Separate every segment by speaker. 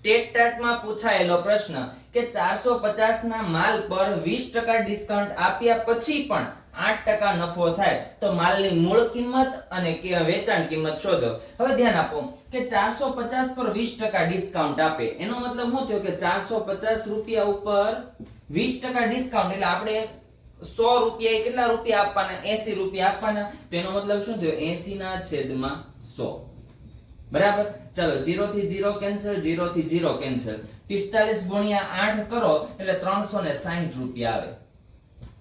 Speaker 1: TET ટાટમાં પૂછાયેલો પ્રશ્ન કે 450 ના માલ પર 20% ડિસ્કાઉન્ટ આપ્યા પછી પણ 8% નફો થાય તો માલની મૂળ કિંમત અને વેચાણ કિંમત શોધો. હવે ધ્યાન આપો કે 450 પર 20% ડિસ્કાઉન્ટ આપે એનો મતલબ શું થયો કે 450 રૂપિયા ઉપર 20% ડિસ્કાઉન્ટ એટલે આપણે 100 રૂપિયા કેટલા રૂપિયા આપવાના 80 રૂપિયા આપવાના તો એનો મતલબ શું થયો 80 ના છેદમાં 100. બરાબર. ચાલો 0 થી 0 કેન્સલ 0 થી 0 કેન્સલ 45 ગુણ્યા 8 કરો એટલે 360 રૂપિયા આવે.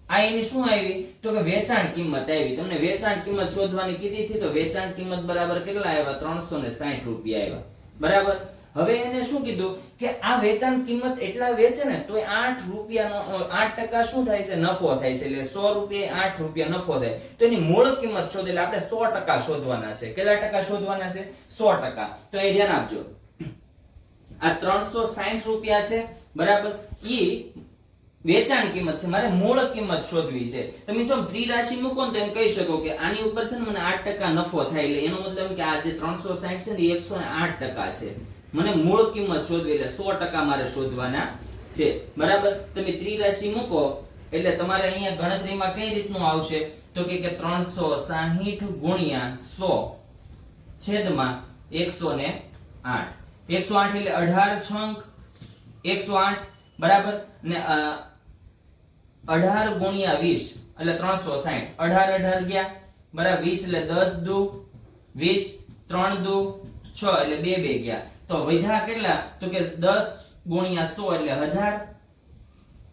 Speaker 1: આ એની શું આવી તો કે વેચાણ કિંમત આવી. તમને વેચાણ કિંમત શોધવાની કીધી હતી તો વેચાણ કિંમત બરાબર કેટલા આવ્યા 360 રૂપિયા આવ્યા. બરાબર. હવે એને શું કીધું કે આ વેચાણ કિંમત એટલા વેચે ને તો 8 રૂપિયાનો 8% શું થાય છે નફો થાય છે. એટલે 100 રૂપિયા 8 રૂપિયા નફો થાય તો એની મૂળ કિંમત શોધે એટલે આપણે 100% શોધવાના છે. કેટલા ટકા શોધવાના છે 100%. તો એ ધ્યાન આપજો. આ 360 રૂપિયા છે બરાબર. ઈ વેચાણ કિંમત છે, મારે મૂળ કિંમત શોધવી છે. તમે જો ત્રિરાશિ મૂકો ને તો એમ કહી શકો કે આની ઉપર છે ને મને 8% નફો થાય એટલે એનો મતલબ કે આ જે 360 છે ને એ 108% છે. મને મૂળ કિંમત શોધવી એટલે 100% મારે શોધવાના છે. બરાબર. તમે ત્રિરાશિ મૂકો એટલે તમારે અહીંયા ગણતરીમાં કઈ રીતનું આવશે તો કે 360 ગુણ્યા 100 છેદમાં 108. 108 એટલે 18 છંક 108 બરાબર ને 18 ગુણ્યા 20 એટલે 360. 18 ગયા બરાબર 20 એટલે 10 દુ 20 3 દુ 6 એટલે 2 2 ગયા તો વધ્યા કેટલા તો કે 10 ગુણ્યા 100 એટલે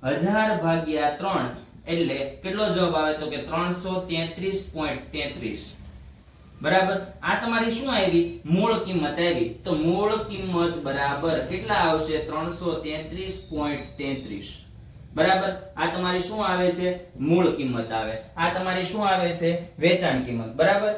Speaker 1: 1000 ભાગ્યા 3 એટલે કેટલો જવાબ આવે તો કે 333.33. બરાબર. આ તમારી શું આવી મૂળ કિંમત આવી તો મૂળ કિંમત બરાબર કેટલા આવશે 333.33. બરાબર. આ તમારી શું આવે છે મૂળ કિંમત આવે. આ તમારી શું આવે છે વેચાણ કિંમત. બરાબર.